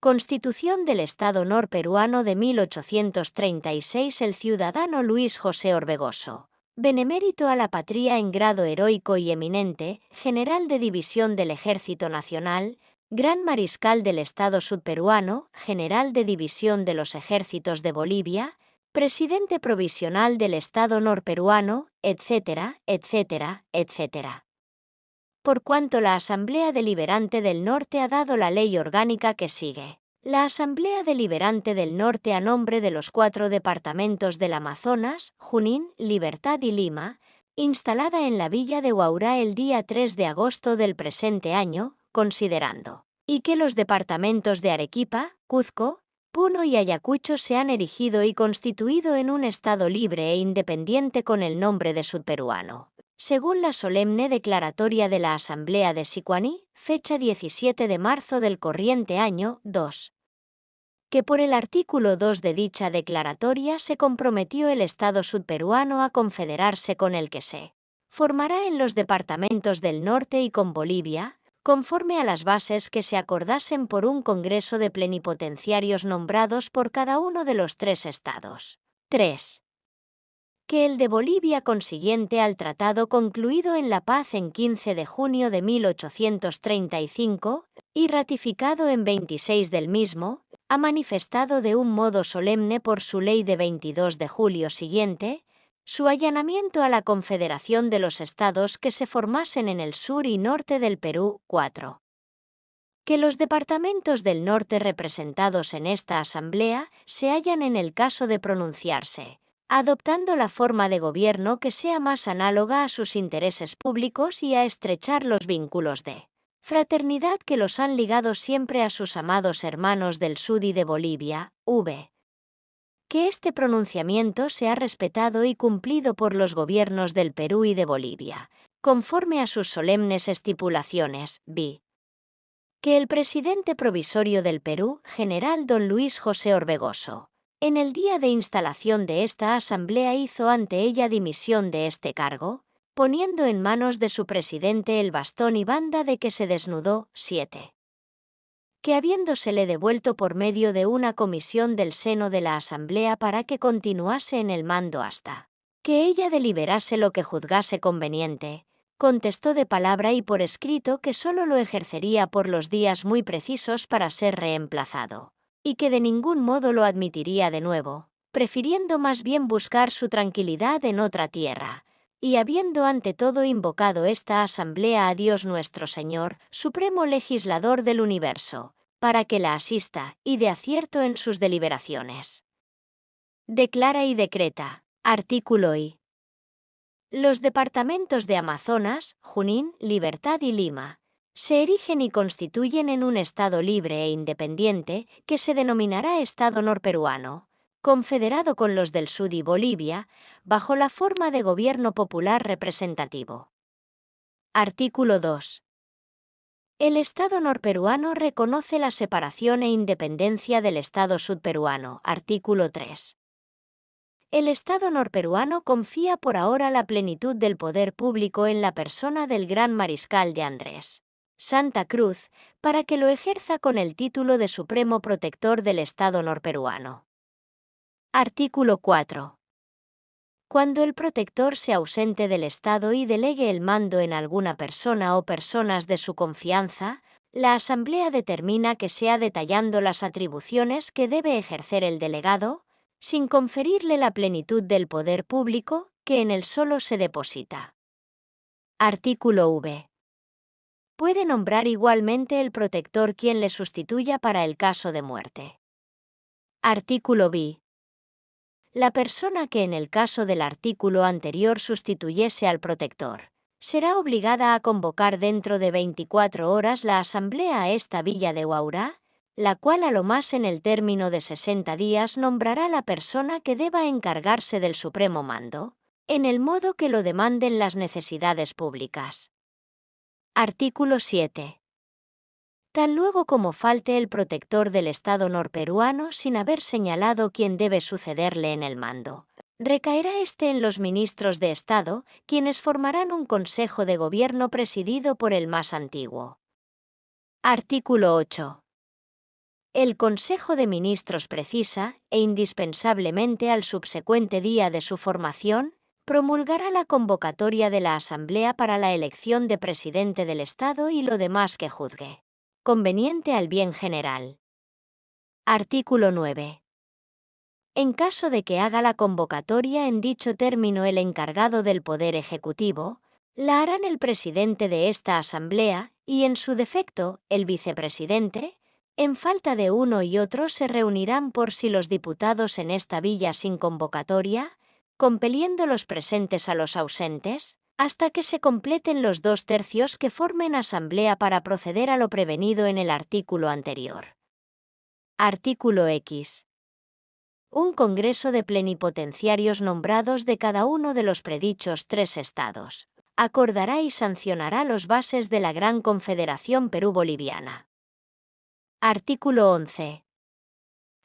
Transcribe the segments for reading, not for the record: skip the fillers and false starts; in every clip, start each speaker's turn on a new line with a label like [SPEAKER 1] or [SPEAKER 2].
[SPEAKER 1] Constitución del Estado norperuano de 1836. El ciudadano Luis José Orbegoso, benemérito a la patria en grado heroico y eminente, general de división del Ejército Nacional, gran mariscal del Estado sudperuano, general de división de los ejércitos de Bolivia, presidente provisional del Estado norperuano, etcétera, etcétera, etcétera. Por cuanto la Asamblea Deliberante del Norte ha dado la ley orgánica que sigue. La Asamblea Deliberante del Norte, a nombre de los 4 departamentos del Amazonas, Junín, Libertad y Lima, instalada en la villa de Huaurá el día 3 de agosto del presente año, considerando, y que los departamentos de Arequipa, Cuzco, Puno y Ayacucho se han erigido y constituido en un Estado libre e independiente con el nombre de sudperuano, según la solemne declaratoria de la Asamblea de Sicuani, fecha 17 de marzo del corriente año, 2. Que por el artículo 2 de dicha declaratoria se comprometió el Estado sudperuano a confederarse con el que se formará en los departamentos del norte y con Bolivia, conforme a las bases que se acordasen por un Congreso de plenipotenciarios nombrados por cada uno de los 3 estados. 3. Que el de Bolivia, consiguiente al tratado concluido en La Paz en 15 de junio de 1835, y ratificado en 26 del mismo, ha manifestado de un modo solemne por su ley de 22 de julio siguiente, su allanamiento a la confederación de los estados que se formasen en el sur y norte del Perú. 4. Que los departamentos del norte representados en esta asamblea se hallan en el caso de pronunciarse, adoptando la forma de gobierno que sea más análoga a sus intereses públicos y a estrechar los vínculos de fraternidad que los han ligado siempre a sus amados hermanos del Sud y de Bolivia. V. Que este pronunciamiento sea respetado y cumplido por los gobiernos del Perú y de Bolivia, conforme a sus solemnes estipulaciones. B. Que el presidente provisorio del Perú, general don Luis José Orbegoso, en el día de instalación de esta asamblea hizo ante ella dimisión de este cargo, poniendo en manos de su presidente el bastón y banda de que se desnudó. 7. Que habiéndosele devuelto por medio de una comisión del seno de la asamblea para que continuase en el mando hasta que ella deliberase lo que juzgase conveniente, contestó de palabra y por escrito que sólo lo ejercería por los días muy precisos para ser reemplazado, y que de ningún modo lo admitiría de nuevo, prefiriendo más bien buscar su tranquilidad en otra tierra, y habiendo ante todo invocado esta asamblea a Dios nuestro Señor, supremo legislador del universo, para que la asista, y de acierto en sus deliberaciones. Declara y decreta. Artículo I. Los departamentos de Amazonas, Junín, Libertad y Lima se erigen y constituyen en un Estado libre e independiente que se denominará Estado norperuano, confederado con los del Sud y Bolivia, bajo la forma de gobierno popular representativo. Artículo 2. El Estado norperuano reconoce la separación e independencia del Estado sudperuano. Artículo 3. El Estado norperuano confía por ahora la plenitud del poder público en la persona del Gran Mariscal de Andrés Santa Cruz, para que lo ejerza con el título de Supremo Protector del Estado norperuano. Artículo 4. Cuando el protector se ausente del Estado y delegue el mando en alguna persona o personas de su confianza, la Asamblea determina que sea detallando las atribuciones que debe ejercer el delegado, sin conferirle la plenitud del poder público que en él solo se deposita. Artículo V. Puede nombrar igualmente el protector quien le sustituya para el caso de muerte. Artículo B. La persona que en el caso del artículo anterior sustituyese al protector será obligada a convocar dentro de 24 horas la asamblea a esta villa de Huaurá, la cual a lo más en el término de 60 días nombrará la persona que deba encargarse del supremo mando, en el modo que lo demanden las necesidades públicas. Artículo 7. Tan luego como falte el protector del Estado norperuano sin haber señalado quién debe sucederle en el mando, recaerá este en los ministros de Estado, quienes formarán un consejo de gobierno presidido por el más antiguo. Artículo 8. El Consejo de Ministros precisa, e indispensablemente al subsecuente día de su formación, promulgará la convocatoria de la Asamblea para la elección de presidente del Estado y lo demás que juzgue conveniente al bien general. Artículo 9. En caso de que haga la convocatoria en dicho término el encargado del Poder Ejecutivo, la harán el presidente de esta Asamblea y, en su defecto, el vicepresidente. En falta de uno y otro se reunirán por sí los diputados en esta villa sin convocatoria, compeliendo los presentes a los ausentes, hasta que se completen los 2/3 que formen asamblea para proceder a lo prevenido en el artículo anterior. Artículo X. Un congreso de plenipotenciarios nombrados de cada uno de los predichos 3 estados acordará y sancionará los bases de la Gran Confederación Perú-Boliviana. Artículo 11.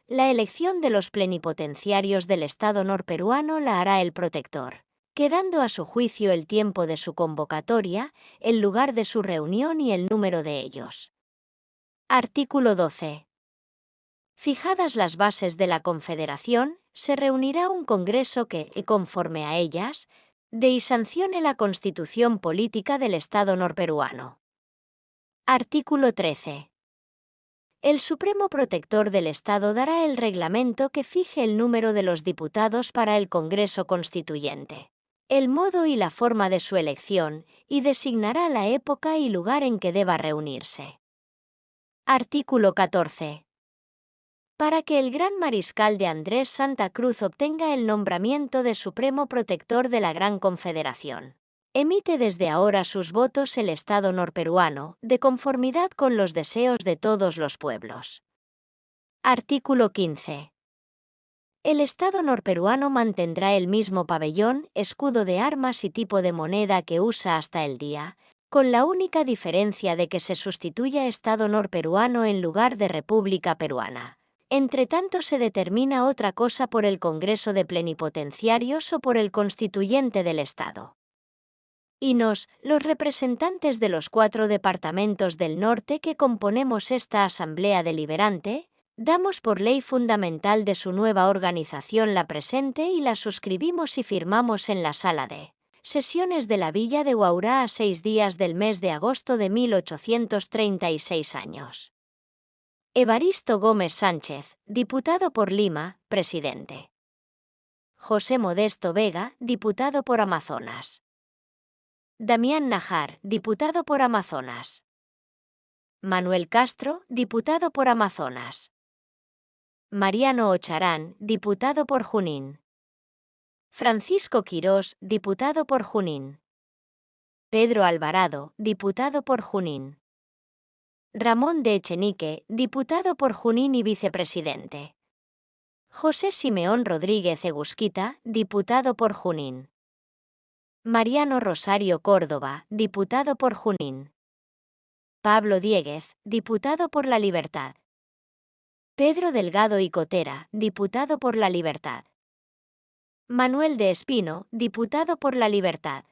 [SPEAKER 1] La elección de los plenipotenciarios del Estado norperuano la hará el protector, quedando a su juicio el tiempo de su convocatoria, el lugar de su reunión y el número de ellos. Artículo 12. Fijadas las bases de la Confederación, se reunirá un Congreso que, conforme a ellas, dé y sancione la Constitución Política del Estado norperuano. Artículo 13. El Supremo Protector del Estado dará el reglamento que fije el número de los diputados para el Congreso Constituyente, el modo y la forma de su elección, y designará la época y lugar en que deba reunirse. Artículo 14. Para que el Gran Mariscal de Andrés Santa Cruz obtenga el nombramiento de Supremo Protector de la Gran Confederación, emite desde ahora sus votos el Estado norperuano, de conformidad con los deseos de todos los pueblos. Artículo 15. El Estado norperuano mantendrá el mismo pabellón, escudo de armas y tipo de moneda que usa hasta el día, con la única diferencia de que se sustituya Estado norperuano en lugar de República Peruana. Entre tanto se determina otra cosa por el Congreso de Plenipotenciarios o por el Constituyente del Estado. Y los representantes de los 4 departamentos del norte que componemos esta Asamblea Deliberante, damos por ley fundamental de su nueva organización la presente y la suscribimos y firmamos en la sala de sesiones de la Villa de Huaurá a 6 días del mes de agosto de 1836 años. Evaristo Gómez Sánchez, diputado por Lima, presidente. José Modesto Vega, diputado por Amazonas. Damián Najar, diputado por Amazonas. Manuel Castro, diputado por Amazonas. Mariano Ocharán, diputado por Junín. Francisco Quirós, diputado por Junín. Pedro Alvarado, diputado por Junín. Ramón de Echenique, diputado por Junín y vicepresidente. José Simeón Rodríguez Egusquita, diputado por Junín. Mariano Rosario Córdoba, diputado por Junín. Pablo Diéguez, diputado por La Libertad. Pedro Delgado y Cotera, diputado por La Libertad. Manuel de Espino, diputado por La Libertad.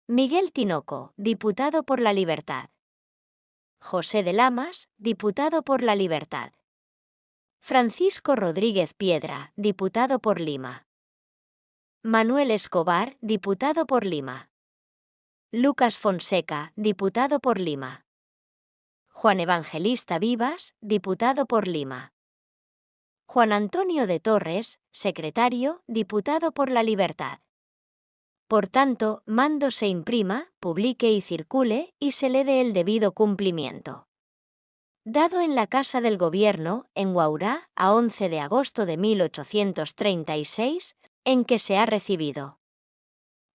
[SPEAKER 1] Miguel Tinoco, diputado por La Libertad. José de Lamas, diputado por La Libertad. Francisco Rodríguez Piedra, diputado por Lima. Manuel Escobar, diputado por Lima. Lucas Fonseca, diputado por Lima. Juan Evangelista Vivas, diputado por Lima. Juan Antonio de Torres, secretario, diputado por La Libertad. Por tanto, mando se imprima, publique y circule, y se le dé el debido cumplimiento. Dado en la Casa del Gobierno, en Huaurá, a 11 de agosto de 1836, en que se ha recibido.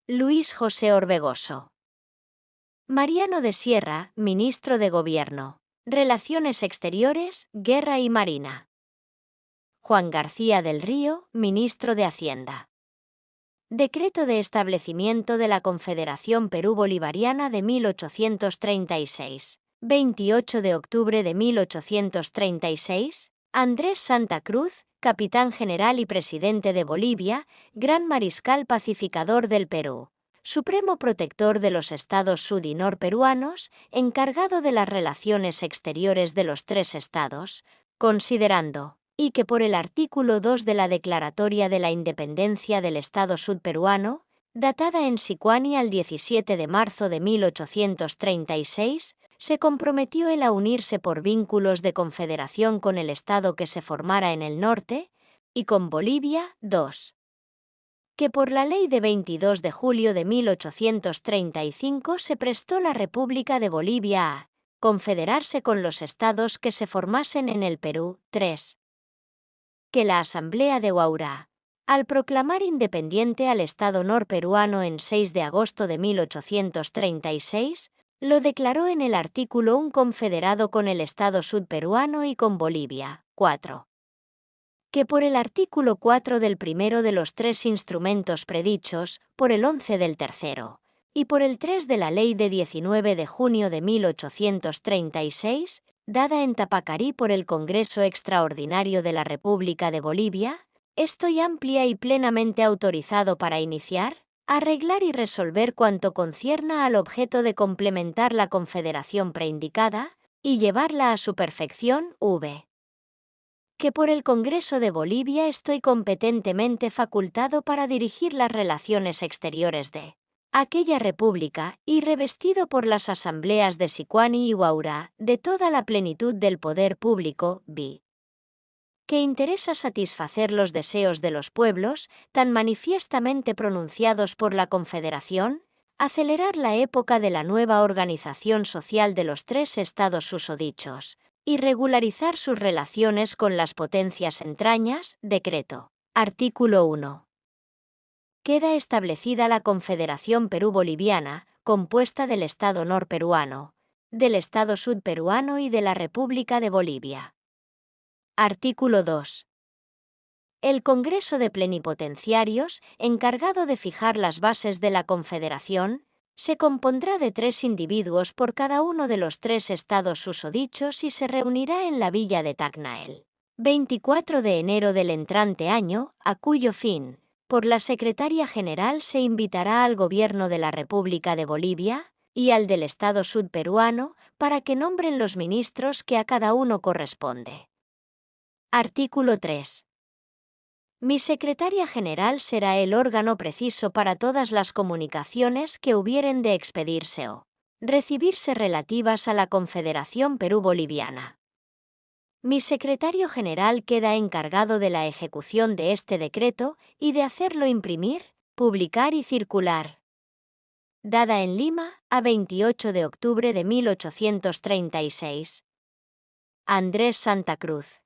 [SPEAKER 1] Luis José Orbegoso. Mariano de Sierra, Ministro de Gobierno. Relaciones Exteriores, Guerra y Marina. Juan García del Río, Ministro de Hacienda. Decreto de establecimiento de la Confederación Perú-Bolivariana de 1836. 28 de octubre de 1836. Andrés Santa Cruz, Capitán General y Presidente de Bolivia, Gran Mariscal Pacificador del Perú. Supremo Protector de los Estados sud y norperuanos, encargado de las relaciones exteriores de los 3 estados, considerando, y que por el artículo 2 de la Declaratoria de la Independencia del Estado Sudperuano, datada en Sicuani al 17 de marzo de 1836, se comprometió él a unirse por vínculos de confederación con el Estado que se formara en el norte, y con Bolivia, 2. Que por la ley de 22 de julio de 1835 se prestó la República de Bolivia a confederarse con los estados que se formasen en el Perú, 3. Que la Asamblea de Huaura, al proclamar independiente al Estado norperuano en 6 de agosto de 1836, lo declaró en el artículo 1 confederado con el Estado sudperuano y con Bolivia, 4. Que por el artículo 4 del primero de los tres instrumentos predichos, por el 11 del tercero, y por el 3 de la ley de 19 de junio de 1836, dada en Tapacarí por el Congreso Extraordinario de la República de Bolivia, estoy amplia y plenamente autorizado para iniciar, arreglar y resolver cuanto concierna al objeto de complementar la confederación preindicada, y llevarla a su perfección, v. Que por el Congreso de Bolivia estoy competentemente facultado para dirigir las relaciones exteriores de aquella república, y revestido por las asambleas de Sicuani y Huaura de toda la plenitud del poder público, vi. Que interesa satisfacer los deseos de los pueblos, tan manifiestamente pronunciados por la Confederación, acelerar la época de la nueva organización social de los tres estados susodichos, y regularizar sus relaciones con las potencias entrañas, decreto. Artículo 1. Queda establecida la Confederación Perú-Boliviana, compuesta del Estado norperuano, del Estado sudperuano y de la República de Bolivia. Artículo 2. El Congreso de Plenipotenciarios, encargado de fijar las bases de la Confederación, se compondrá de 3 individuos por cada uno de los 3 estados susodichos y se reunirá en la villa de Tacna el 24 de enero del entrante año, a cuyo fin, por la Secretaria General se invitará al Gobierno de la República de Bolivia y al del Estado sudperuano para que nombren los ministros que a cada uno corresponde. Artículo 3. Mi secretaria general será el órgano preciso para todas las comunicaciones que hubieren de expedirse o recibirse relativas a la Confederación Perú-Boliviana. Mi secretario general queda encargado de la ejecución de este decreto y de hacerlo imprimir, publicar y circular. Dada en Lima, a 28 de octubre de 1836. Andrés Santa Cruz.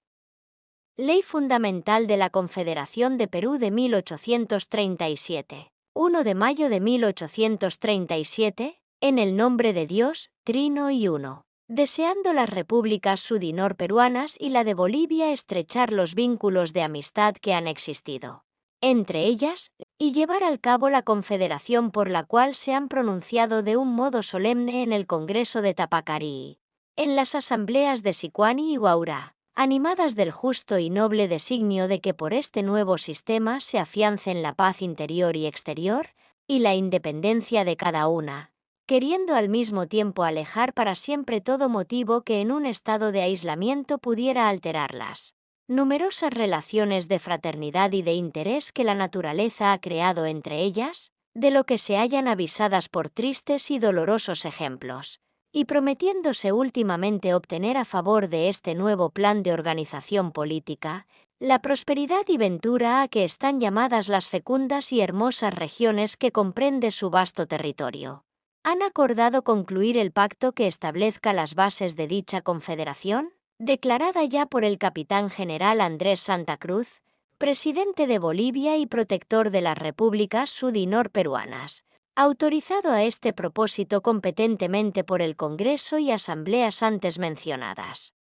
[SPEAKER 1] Ley Fundamental de la Confederación de Perú de 1837. 1 de mayo de 1837, en el nombre de Dios, Trino y Uno. Deseando las repúblicas sudinor peruanas y la de Bolivia estrechar los vínculos de amistad que han existido entre ellas, y llevar al cabo la confederación por la cual se han pronunciado de un modo solemne en el Congreso de Tapacarí, en las asambleas de Sicuani y Huaura, animadas del justo y noble designio de que por este nuevo sistema se afiancen la paz interior y exterior, y la independencia de cada una, queriendo al mismo tiempo alejar para siempre todo motivo que en un estado de aislamiento pudiera alterarlas numerosas relaciones de fraternidad y de interés que la naturaleza ha creado entre ellas, de lo que se hallan avisadas por tristes y dolorosos ejemplos, y prometiéndose últimamente obtener a favor de este nuevo plan de organización política, la prosperidad y ventura a que están llamadas las fecundas y hermosas regiones que comprende su vasto territorio. ¿Han acordado concluir el pacto que establezca las bases de dicha confederación? Declarada ya por el capitán general Andrés Santa Cruz, presidente de Bolivia y protector de las repúblicas sud y norperuanas, autorizado a este propósito competentemente por el Congreso y asambleas antes mencionadas.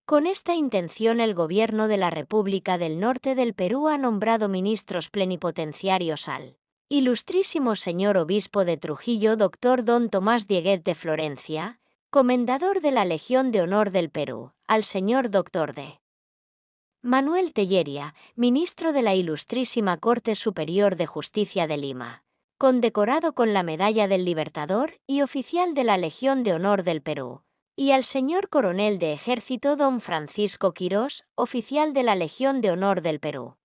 [SPEAKER 1] Con esta intención el Gobierno de la República del Norte del Perú ha nombrado ministros plenipotenciarios al Ilustrísimo Señor Obispo de Trujillo Dr. Don Tomás Dieguet de Florencia, Comendador de la Legión de Honor del Perú, al señor Dr. D. Manuel Tellería, Ministro de la Ilustrísima Corte Superior de Justicia de Lima, condecorado con la Medalla del Libertador y oficial de la Legión de Honor del Perú, y al señor coronel de ejército don Francisco Quirós, oficial de la Legión de Honor del Perú.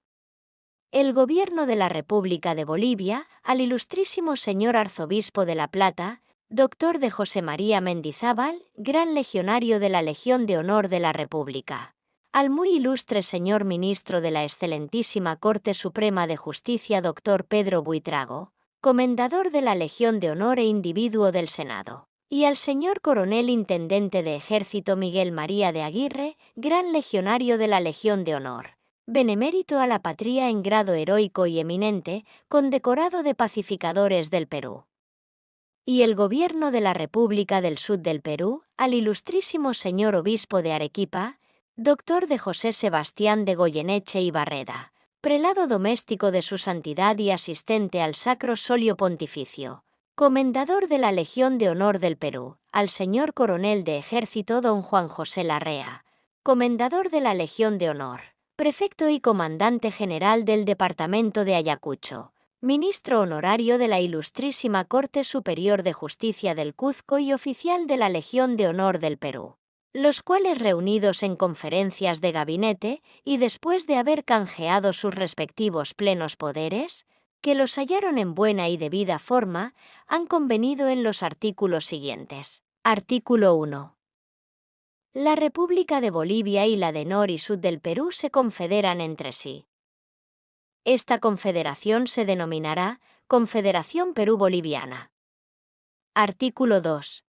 [SPEAKER 1] El Gobierno de la República de Bolivia, al ilustrísimo señor arzobispo de La Plata, doctor de José María Mendizábal, gran legionario de la Legión de Honor de la República. Al muy ilustre señor ministro de la excelentísima Corte Suprema de Justicia doctor Pedro Buitrago, comendador de la Legión de Honor e individuo del Senado. Y al señor coronel intendente de Ejército Miguel María de Aguirre, gran legionario de la Legión de Honor. Benemérito a la patria en grado heroico y eminente, condecorado de pacificadores del Perú. Y el Gobierno de la República del Sud del Perú, al ilustrísimo señor obispo de Arequipa, doctor de José Sebastián de Goyeneche y Barreda, prelado doméstico de su santidad y asistente al Sacro Solio Pontificio, comendador de la Legión de Honor del Perú, al señor coronel de Ejército don Juan José Larrea, comendador de la Legión de Honor, prefecto y comandante general del Departamento de Ayacucho, ministro honorario de la Ilustrísima Corte Superior de Justicia del Cuzco y oficial de la Legión de Honor del Perú, los cuales reunidos en conferencias de gabinete y después de haber canjeado sus respectivos plenos poderes, que los hallaron en buena y debida forma, han convenido en los artículos siguientes. Artículo 1. La República de Bolivia y la de Nor y Sud del Perú se confederan entre sí. Esta confederación se denominará Confederación Perú-Boliviana. Artículo 2.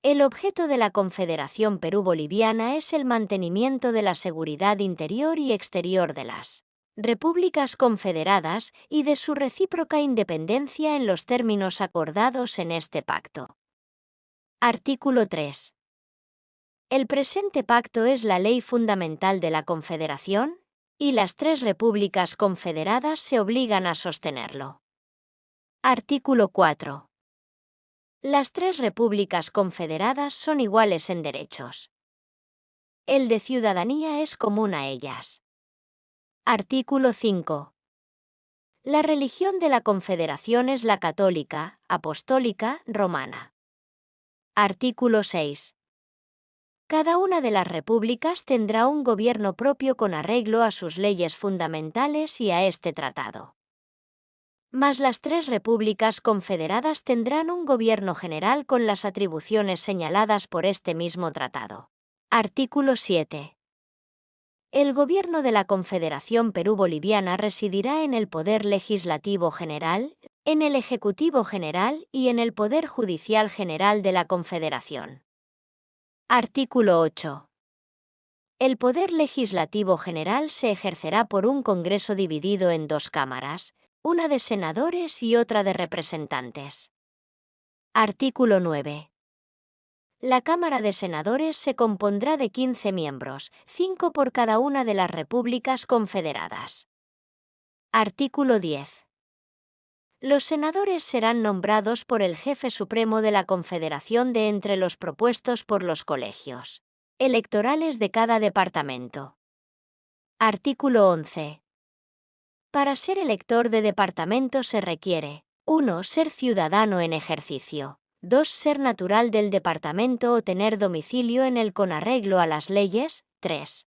[SPEAKER 1] El objeto de la Confederación Perú-Boliviana es el mantenimiento de la seguridad interior y exterior de las repúblicas confederadas y de su recíproca independencia en los términos acordados en este pacto. Artículo 3. El presente pacto es la ley fundamental de la Confederación, y las tres repúblicas confederadas se obligan a sostenerlo. Artículo 4. Las tres repúblicas confederadas son iguales en derechos. El de ciudadanía es común a ellas. Artículo 5. La religión de la Confederación es la católica, apostólica, romana. Artículo 6. Cada una de las repúblicas tendrá un gobierno propio con arreglo a sus leyes fundamentales y a este tratado. Mas las tres repúblicas confederadas tendrán un gobierno general con las atribuciones señaladas por este mismo tratado. Artículo 7. El gobierno de la Confederación Perú-Boliviana residirá en el Poder Legislativo General, en el Ejecutivo General y en el Poder Judicial General de la Confederación. Artículo 8. El Poder Legislativo General se ejercerá por un Congreso dividido en dos cámaras, una de senadores y otra de representantes. Artículo 9. La Cámara de Senadores se compondrá de 15 miembros, 5 por cada una de las repúblicas confederadas. Artículo 10. Los senadores serán nombrados por el Jefe Supremo de la Confederación de entre los propuestos por los colegios electorales de cada departamento. Artículo 11. Para ser elector de departamento se requiere: 1. Ser ciudadano en ejercicio. 2. Ser natural del departamento o tener domicilio en él con arreglo a las leyes. 3.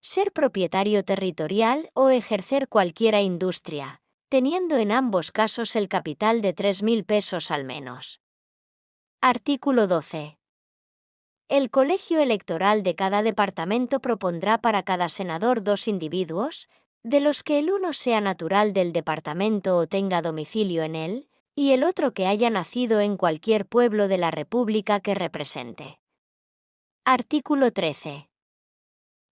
[SPEAKER 1] Ser propietario territorial o ejercer cualquiera industria, teniendo en ambos casos el capital de 3.000 pesos al menos. Artículo 12. El colegio electoral de cada departamento propondrá para cada senador 2 individuos, de los que el uno sea natural del departamento o tenga domicilio en él, y el otro que haya nacido en cualquier pueblo de la república que represente. Artículo 13.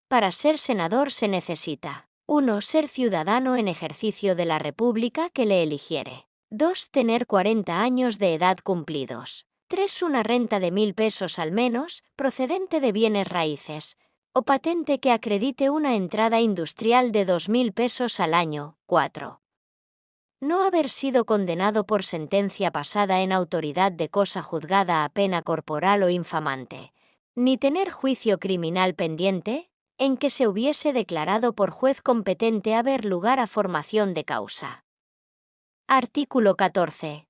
[SPEAKER 1] Para ser senador se necesita: 1. Ser ciudadano en ejercicio de la república que le eligiere. 2. Tener 40 años de edad cumplidos. 3. Una renta de 1.000 pesos al menos, procedente de bienes raíces, o patente que acredite una entrada industrial de 2.000 pesos al año. 4. No haber sido condenado por sentencia pasada en autoridad de cosa juzgada a pena corporal o infamante, ni tener juicio criminal pendiente, en que se hubiese declarado por juez competente haber lugar a formación de causa. Artículo 14.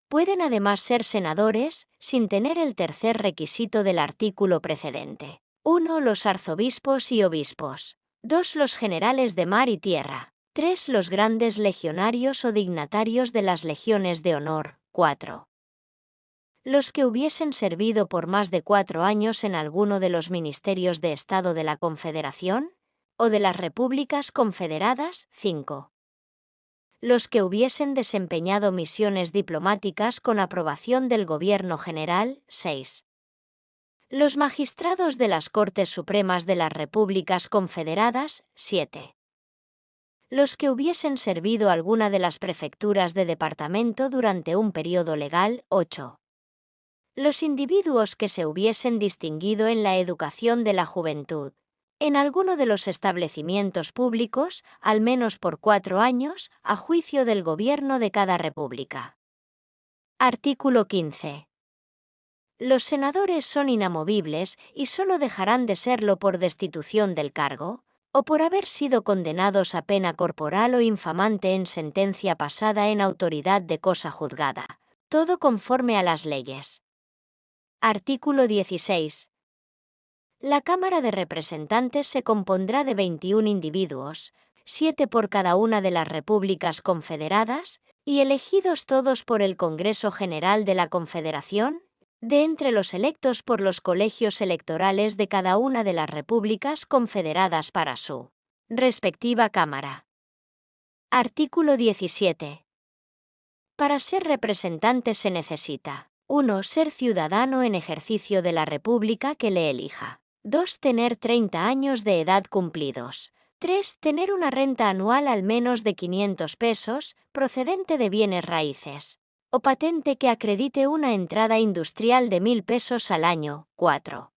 [SPEAKER 1] Pueden además ser senadores, sin tener el tercer requisito del artículo precedente. 1. Los arzobispos y obispos. 2. Los generales de mar y tierra. 3. Los grandes legionarios o dignatarios de las legiones de honor. 4. Los que hubiesen servido por más de 4 años en alguno de los ministerios de Estado de la Confederación o de las repúblicas confederadas. 5. Los que hubiesen desempeñado misiones diplomáticas con aprobación del Gobierno General. 6. Los magistrados de las Cortes Supremas de las Repúblicas Confederadas. 7. Los que hubiesen servido alguna de las prefecturas de departamento durante un periodo legal. 8. Los individuos que se hubiesen distinguido en la educación de la juventud, en alguno de los establecimientos públicos, al menos por 4 años, a juicio del gobierno de cada república. Artículo 15. Los senadores son inamovibles y solo dejarán de serlo por destitución del cargo, o por haber sido condenados a pena corporal o infamante en sentencia pasada en autoridad de cosa juzgada, todo conforme a las leyes. Artículo 16. La Cámara de Representantes se compondrá de 21 individuos, 7 por cada una de las repúblicas confederadas, y elegidos todos por el Congreso General de la Confederación, de entre los electos por los colegios electorales de cada una de las repúblicas confederadas para su respectiva Cámara. Artículo 17. Para ser representante se necesita: 1. Ser ciudadano en ejercicio de la República que le elija. 2. Tener 30 años de edad cumplidos. 3. Tener una renta anual al menos de 500 pesos, procedente de bienes raíces, o patente que acredite una entrada industrial de 1.000 pesos al año. 4.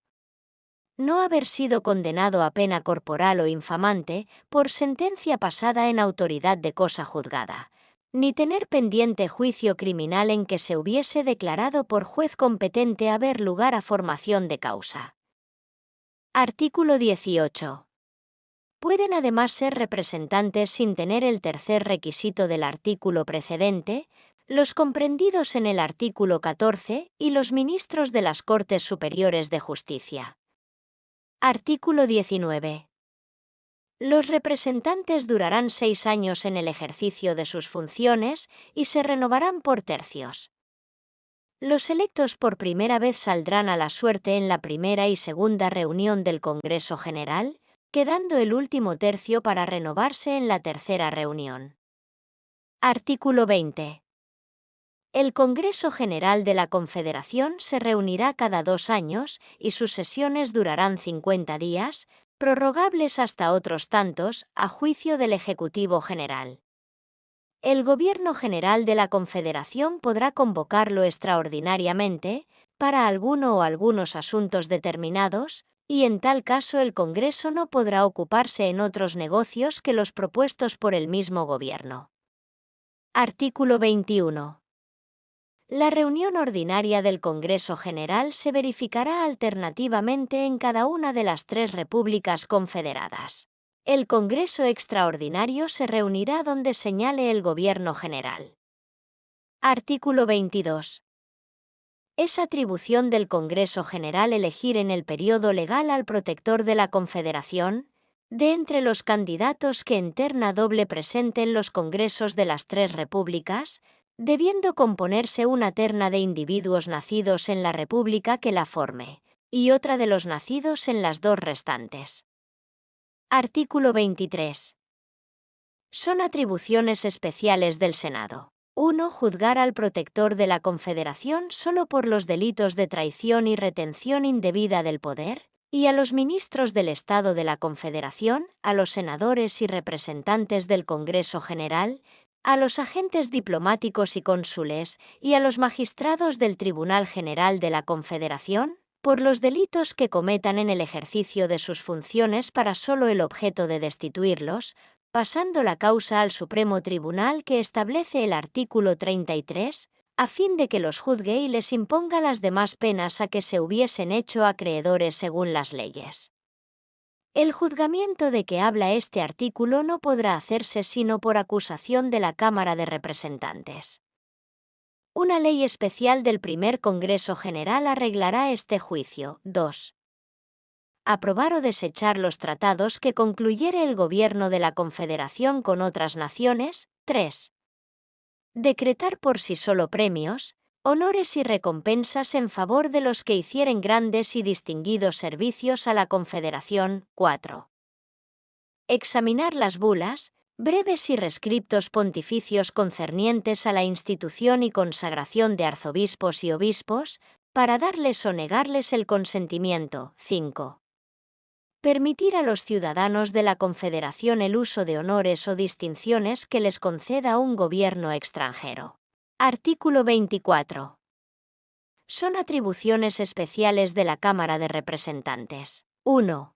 [SPEAKER 1] No haber sido condenado a pena corporal o infamante por sentencia pasada en autoridad de cosa juzgada, ni tener pendiente juicio criminal en que se hubiese declarado por juez competente haber lugar a formación de causa. Artículo 18. Pueden además ser representantes sin tener el tercer requisito del artículo precedente, los comprendidos en el artículo 14 y los ministros de las Cortes Superiores de Justicia. Artículo 19. Los representantes durarán 6 años en el ejercicio de sus funciones y se renovarán por tercios. Los electos por primera vez saldrán a la suerte en la primera y segunda reunión del Congreso General, quedando el último tercio para renovarse en la tercera reunión. Artículo 20. El Congreso General de la Confederación se reunirá cada 2 años y sus sesiones durarán 50 días, prorrogables hasta otros tantos, a juicio del Ejecutivo General. El Gobierno General de la Confederación podrá convocarlo extraordinariamente, para alguno o algunos asuntos determinados, y en tal caso el Congreso no podrá ocuparse en otros negocios que los propuestos por el mismo Gobierno. Artículo 21. La reunión ordinaria del Congreso General se verificará alternativamente en cada una de las 3 repúblicas confederadas. El Congreso Extraordinario se reunirá donde señale el Gobierno General. Artículo 22. Es atribución del Congreso General elegir en el periodo legal al protector de la Confederación, de entre los candidatos que en terna doble presenten los congresos de las 3 repúblicas, debiendo componerse una terna de individuos nacidos en la república que la forme, y otra de los nacidos en las 2 restantes. Artículo 23. Son atribuciones especiales del Senado. 1. Juzgar al protector de la Confederación solo por los delitos de traición y retención indebida del poder, y a los ministros del Estado de la Confederación, a los senadores y representantes del Congreso General, a los agentes diplomáticos y cónsules, y a los magistrados del Tribunal General de la Confederación, por los delitos que cometan en el ejercicio de sus funciones para solo el objeto de destituirlos, pasando la causa al Supremo Tribunal que establece el artículo 33, a fin de que los juzgue y les imponga las demás penas a que se hubiesen hecho acreedores según las leyes. El juzgamiento de que habla este artículo no podrá hacerse sino por acusación de la Cámara de Representantes. Una ley especial del primer Congreso General arreglará este juicio. 2. Aprobar o desechar los tratados que concluyere el gobierno de la Confederación con otras naciones. 3. Decretar por sí solo premios, honores y recompensas en favor de los que hicieren grandes y distinguidos servicios a la Confederación. 4. Examinar las bulas, breves y rescriptos pontificios concernientes a la institución y consagración de arzobispos y obispos, para darles o negarles el consentimiento. 5. Permitir a los ciudadanos de la Confederación el uso de honores o distinciones que les conceda un gobierno extranjero. Artículo 24. Son atribuciones especiales de la Cámara de Representantes. 1.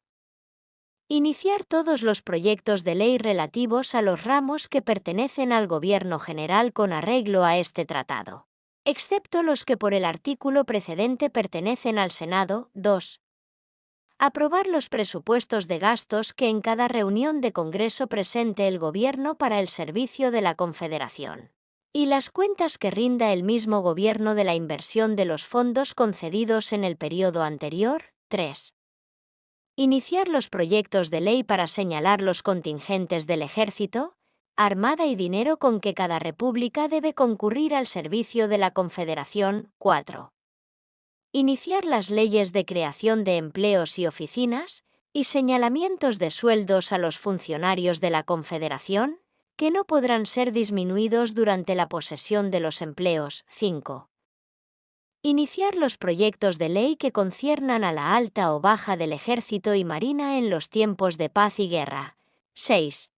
[SPEAKER 1] Iniciar todos los proyectos de ley relativos a los ramos que pertenecen al Gobierno General con arreglo a este tratado, excepto los que por el artículo precedente pertenecen al Senado. 2. Aprobar los presupuestos de gastos que en cada reunión de Congreso presente el Gobierno para el servicio de la Confederación, y las cuentas que rinda el mismo Gobierno de la inversión de los fondos concedidos en el periodo anterior. 3. Iniciar los proyectos de ley para señalar los contingentes del Ejército, Armada y dinero con que cada república debe concurrir al servicio de la Confederación. 4. Iniciar las leyes de creación de empleos y oficinas, y señalamientos de sueldos a los funcionarios de la Confederación, que no podrán ser disminuidos durante la posesión de los empleos. 5. Iniciar los proyectos de ley que conciernan a la alta o baja del Ejército y Marina en los tiempos de paz y guerra. 6.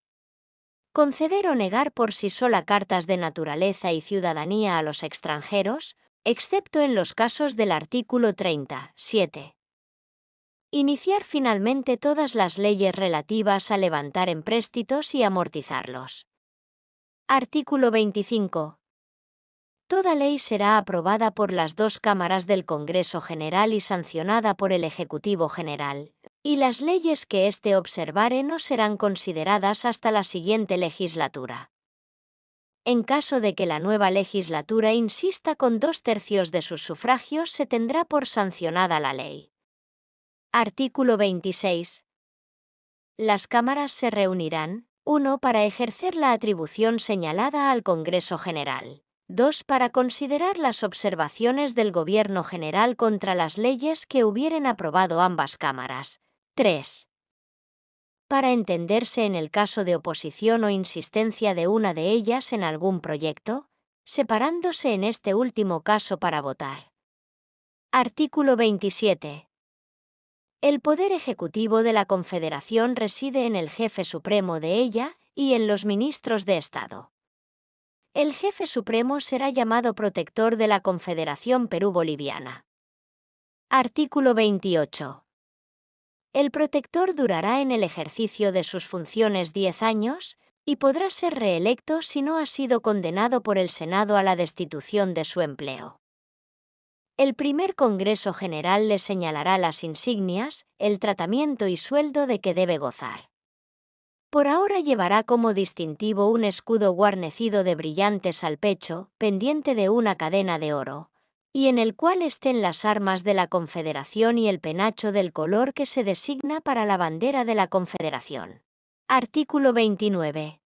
[SPEAKER 1] Conceder o negar por sí sola cartas de naturaleza y ciudadanía a los extranjeros, excepto en los casos del artículo 30. 7. Iniciar finalmente todas las leyes relativas a levantar empréstitos y amortizarlos. Artículo 25. Toda ley será aprobada por las dos cámaras del Congreso General y sancionada por el Ejecutivo General, y las leyes que éste observare no serán consideradas hasta la siguiente legislatura. En caso de que la nueva legislatura insista con 2/3 de sus sufragios, se tendrá por sancionada la ley. Artículo 26. Las cámaras se reunirán: 1. Para ejercer la atribución señalada al Congreso General. 2. Para considerar las observaciones del Gobierno General contra las leyes que hubieren aprobado ambas cámaras. 3. Para entenderse en el caso de oposición o insistencia de una de ellas en algún proyecto, separándose en este último caso para votar. Artículo 27. El poder ejecutivo de la Confederación reside en el jefe supremo de ella y en los ministros de Estado. El jefe supremo será llamado protector de la Confederación Perú-Boliviana. Artículo 28. El protector durará en el ejercicio de sus funciones 10 años, y podrá ser reelecto si no ha sido condenado por el Senado a la destitución de su empleo. El primer Congreso General le señalará las insignias, el tratamiento y sueldo de que debe gozar. Por ahora llevará como distintivo un escudo guarnecido de brillantes al pecho, pendiente de una cadena de oro, y en el cual estén las armas de la Confederación y el penacho del color que se designa para la bandera de la Confederación. Artículo 29.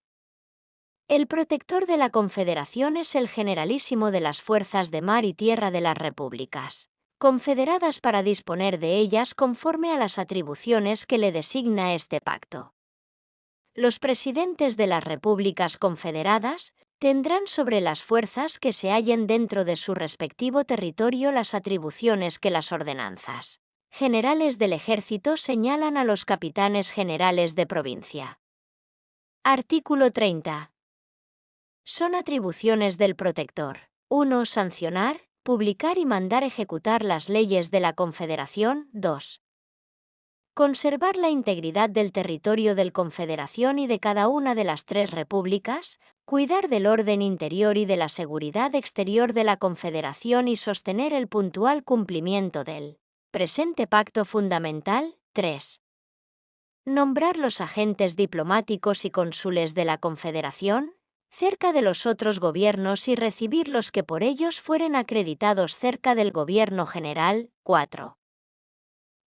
[SPEAKER 1] El protector de la Confederación es el Generalísimo de las Fuerzas de Mar y Tierra de las Repúblicas confederadas para disponer de ellas conforme a las atribuciones que le designa este pacto. Los presidentes de las repúblicas confederadas tendrán sobre las fuerzas que se hallen dentro de su respectivo territorio las atribuciones que las ordenanzas generales del ejército señalan a los capitanes generales de provincia. Artículo 30. Son atribuciones del protector: 1. Sancionar, publicar y mandar ejecutar las leyes de la Confederación. 2. Conservar la integridad del territorio del Confederación y de cada una de las 3 repúblicas, cuidar del orden interior y de la seguridad exterior de la Confederación y sostener el puntual cumplimiento del presente pacto fundamental. 3. Nombrar los agentes diplomáticos y cónsules de la Confederación. cerca de los otros gobiernos y recibir los que por ellos fueren acreditados cerca del gobierno general. 4.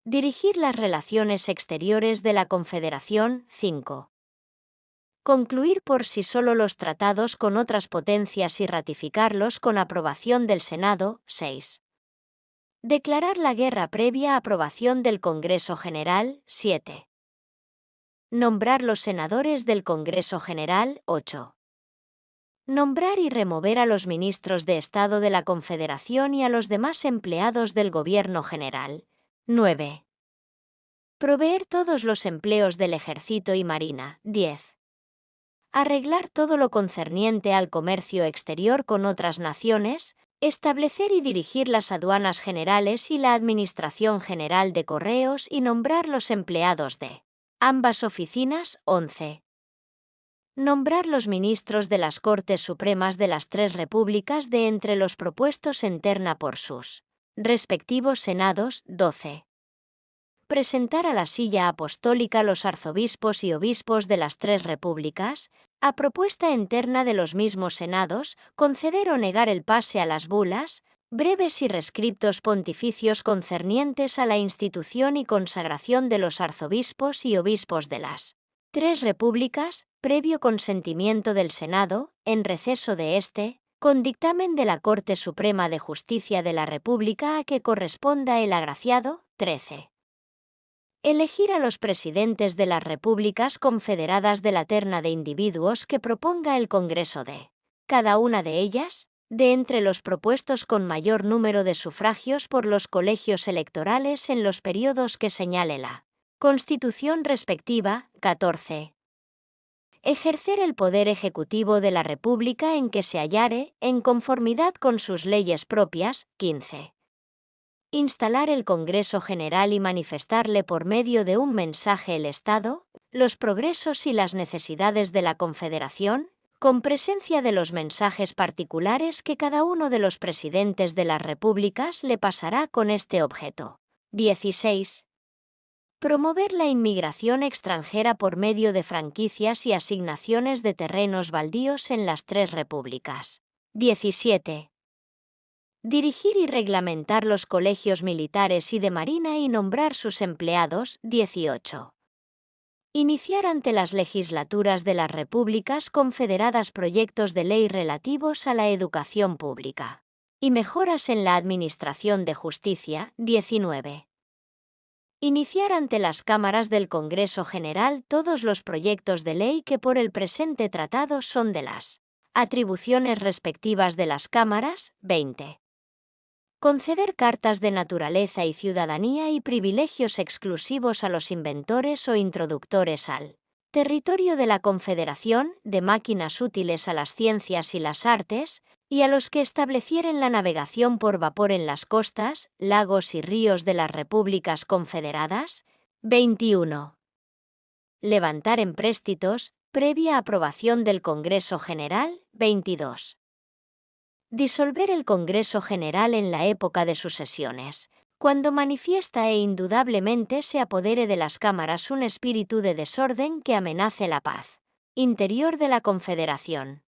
[SPEAKER 1] Dirigir las relaciones exteriores de la Confederación. 5. Concluir por sí solo los tratados con otras potencias y ratificarlos con aprobación del Senado. 6. Declarar la guerra previa aprobación del Congreso General. 7. Nombrar los senadores del Congreso General. 8. Nombrar y remover a los ministros de Estado de la Confederación y a los demás empleados del Gobierno General. 9. Proveer todos los empleos del Ejército y Marina. 10. Arreglar todo lo concerniente al comercio exterior con otras naciones, establecer y dirigir las aduanas generales y la Administración General de Correos y nombrar los empleados de ambas oficinas. 11. Nombrar los ministros de las Cortes Supremas de las tres repúblicas de entre los propuestos en terna por sus respectivos senados. 12. Presentar a la silla apostólica los arzobispos y obispos de las tres repúblicas, a propuesta en terna de los mismos senados, conceder o negar el pase a las bulas, breves y rescriptos pontificios concernientes a la institución y consagración de los arzobispos y obispos de las tres repúblicas, previo consentimiento del Senado, en receso de éste, con dictamen de la Corte Suprema de Justicia de la República a que corresponda el agraciado. 13. Elegir a los presidentes de las repúblicas confederadas de la terna de individuos que proponga el Congreso de cada una de ellas, de entre los propuestos con mayor número de sufragios por los colegios electorales en los periodos que señale la Constitución respectiva. 14. Ejercer el poder ejecutivo de la República en que se hallare, en conformidad con sus leyes propias. 15. Instalar el Congreso General y manifestarle por medio de un mensaje el estado, los progresos y las necesidades de la Confederación, con presencia de los mensajes particulares que cada uno de los presidentes de las repúblicas le pasará con este objeto. 16. Promover la inmigración extranjera por medio de franquicias y asignaciones de terrenos baldíos en las tres repúblicas. 17. Dirigir y reglamentar los colegios militares y de marina y nombrar sus empleados. 18. Iniciar ante las legislaturas de las repúblicas confederadas proyectos de ley relativos a la educación pública y mejoras en la administración de justicia. 19. Iniciar ante las cámaras del Congreso General todos los proyectos de ley que por el presente tratado son de las atribuciones respectivas de las cámaras. 20. Conceder cartas de naturaleza y ciudadanía y privilegios exclusivos a los inventores o introductores al territorio de la Confederación, de máquinas útiles a las ciencias y las artes, y a los que establecieren la navegación por vapor en las costas, lagos y ríos de las repúblicas confederadas. 21. Levantar empréstitos, previa aprobación del Congreso General. 22. Disolver el Congreso General en la época de sus sesiones, cuando manifiesta e indudablemente se apodere de las cámaras un espíritu de desorden que amenace la paz interior de la Confederación.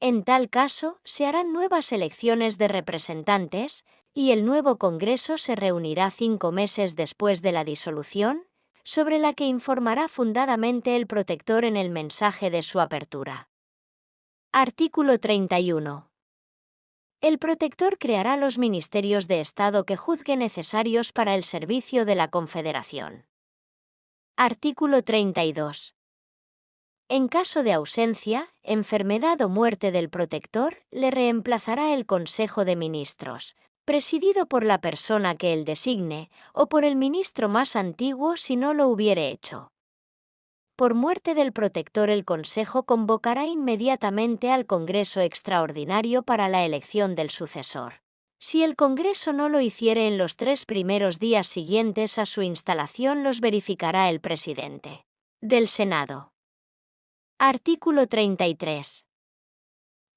[SPEAKER 1] En tal caso, se harán nuevas elecciones de representantes, y el nuevo Congreso se reunirá 5 meses después de la disolución, sobre la que informará fundadamente el protector en el mensaje de su apertura. Artículo 31. El protector creará los ministerios de Estado que juzgue necesarios para el servicio de la Confederación. Artículo 32. En caso de ausencia, enfermedad o muerte del protector, le reemplazará el Consejo de Ministros, presidido por la persona que él designe, o por el ministro más antiguo si no lo hubiere hecho. Por muerte del protector, el Consejo convocará inmediatamente al Congreso Extraordinario para la elección del sucesor. Si el Congreso no lo hiciere en los 3 primeros días siguientes a su instalación, los verificará el presidente del Senado. Artículo 33.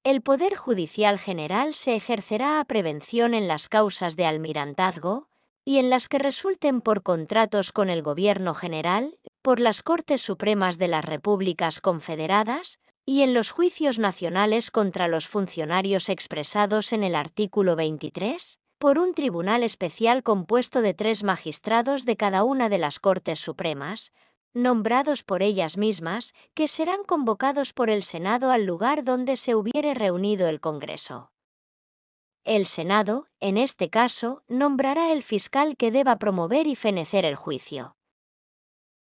[SPEAKER 1] El Poder Judicial General se ejercerá a prevención en las causas de almirantazgo y en las que resulten por contratos con el Gobierno General, por las Cortes Supremas de las Repúblicas Confederadas, Y en los juicios nacionales contra los funcionarios expresados en el artículo 23, por un tribunal especial compuesto de 3 magistrados de cada una de las Cortes Supremas, nombrados por ellas mismas, que serán convocados por el Senado al lugar donde se hubiere reunido el Congreso. El Senado, en este caso, nombrará el fiscal que deba promover y fenecer el juicio.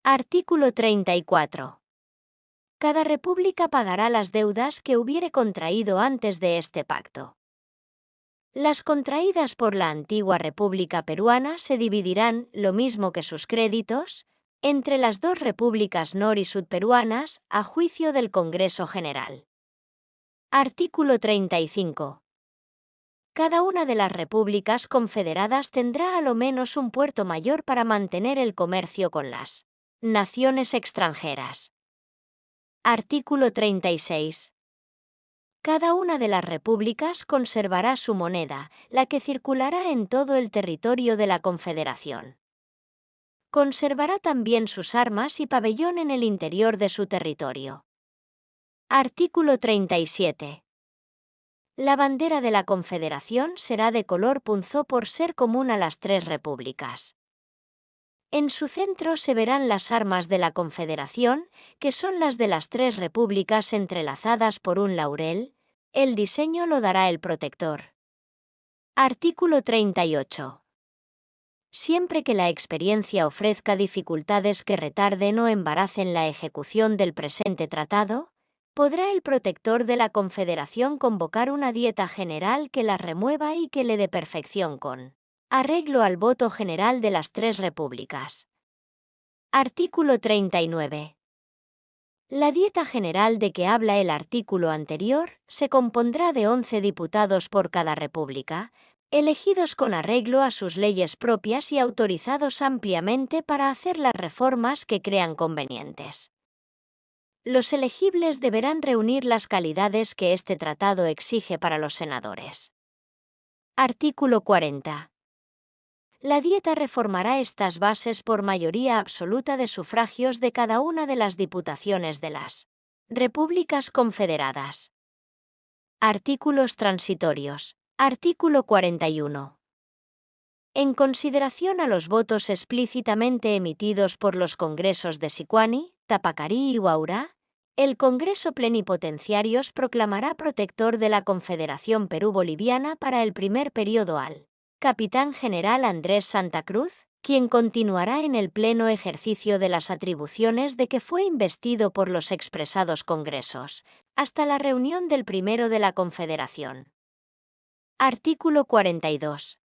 [SPEAKER 1] Artículo 34. Cada república pagará las deudas que hubiere contraído antes de este pacto. Las contraídas por la antigua República Peruana se dividirán, lo mismo que sus créditos, entre las 2 repúblicas nor y sudperuanas, a juicio del Congreso General. Artículo 35. Cada una de las repúblicas confederadas tendrá a lo menos un puerto mayor para mantener el comercio con las naciones extranjeras. Artículo 36. Cada una de las repúblicas conservará su moneda, la que circulará en todo el territorio de la Confederación. Conservará también sus armas y pabellón en el interior de su territorio. Artículo 37. La bandera de la Confederación será de color punzó por ser común a las 3 repúblicas. En su centro se verán las armas de la Confederación, que son las de las 3 repúblicas entrelazadas por un laurel. El diseño lo dará el protector. Artículo 38. Siempre que la experiencia ofrezca dificultades que retarden o embaracen la ejecución del presente tratado, podrá el protector de la Confederación convocar una dieta general que las remueva y que le dé perfección con arreglo al voto general de las 3 repúblicas. Artículo 39. La dieta general de que habla el artículo anterior se compondrá de 11 diputados por cada república, elegidos con arreglo a sus leyes propias y autorizados ampliamente para hacer las reformas que crean convenientes. Los elegibles deberán reunir las calidades que este tratado exige para los senadores. Artículo 40. La dieta reformará estas bases por mayoría absoluta de sufragios de cada una de las diputaciones de las repúblicas confederadas. Artículos transitorios. Artículo 41. En consideración a los votos explícitamente emitidos por los congresos de Sicuani, Tapacarí y Huaura, el Congreso Plenipotenciarios proclamará protector de la Confederación Perú-Boliviana para el primer periodo al Capitán General Andrés Santa Cruz, quien continuará en el pleno ejercicio de las atribuciones de que fue investido por los expresados congresos, hasta la reunión del primero de la Confederación. Artículo 42.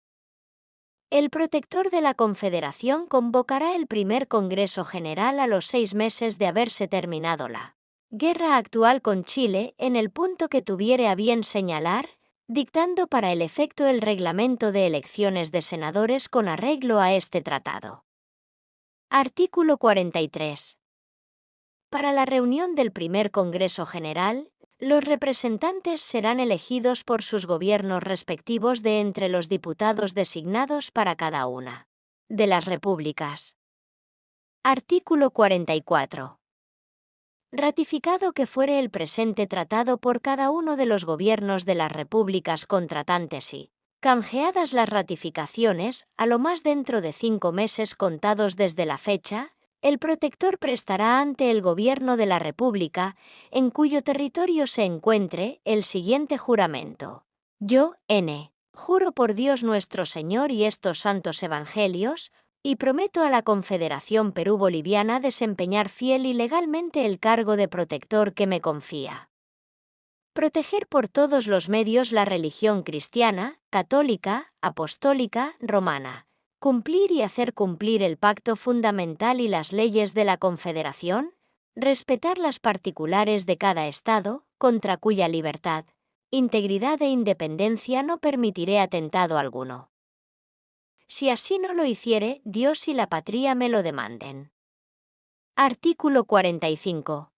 [SPEAKER 1] El protector de la Confederación convocará el primer Congreso General a los 6 meses de haberse terminado la guerra actual con Chile en el punto que tuviere a bien señalar, dictando para el efecto el reglamento de elecciones de senadores con arreglo a este tratado. Artículo 43. Para la reunión del primer Congreso General, los representantes serán elegidos por sus gobiernos respectivos de entre los diputados designados para cada una de las repúblicas. Artículo 44. Ratificado que fuere el presente tratado por cada uno de los gobiernos de las repúblicas contratantes y canjeadas las ratificaciones, a lo más dentro de 5 meses contados desde la fecha, el protector prestará ante el gobierno de la república, en cuyo territorio se encuentre, el siguiente juramento. Yo, N. Juro por Dios nuestro Señor y estos santos evangelios, y prometo a la Confederación Perú-Boliviana desempeñar fiel y legalmente el cargo de protector que me confía. Proteger por todos los medios la religión cristiana, católica, apostólica, romana. Cumplir y hacer cumplir el pacto fundamental y las leyes de la Confederación. Respetar las particulares de cada Estado, contra cuya libertad, integridad e independencia no permitiré atentado alguno. Si así no lo hiciere, Dios y la patria me lo demanden. Artículo 45.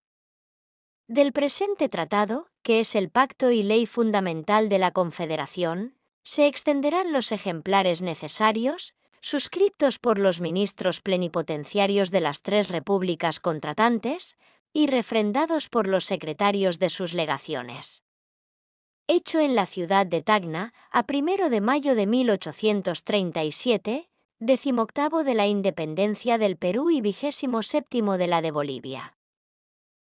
[SPEAKER 1] Del presente tratado, que es el pacto y ley fundamental de la Confederación, se extenderán los ejemplares necesarios, suscriptos por los ministros plenipotenciarios de las 3 repúblicas contratantes, y refrendados por los secretarios de sus legaciones. Hecho en la ciudad de Tacna, a 1 de mayo de 1837, 18º de la independencia del Perú y 27º de la de Bolivia.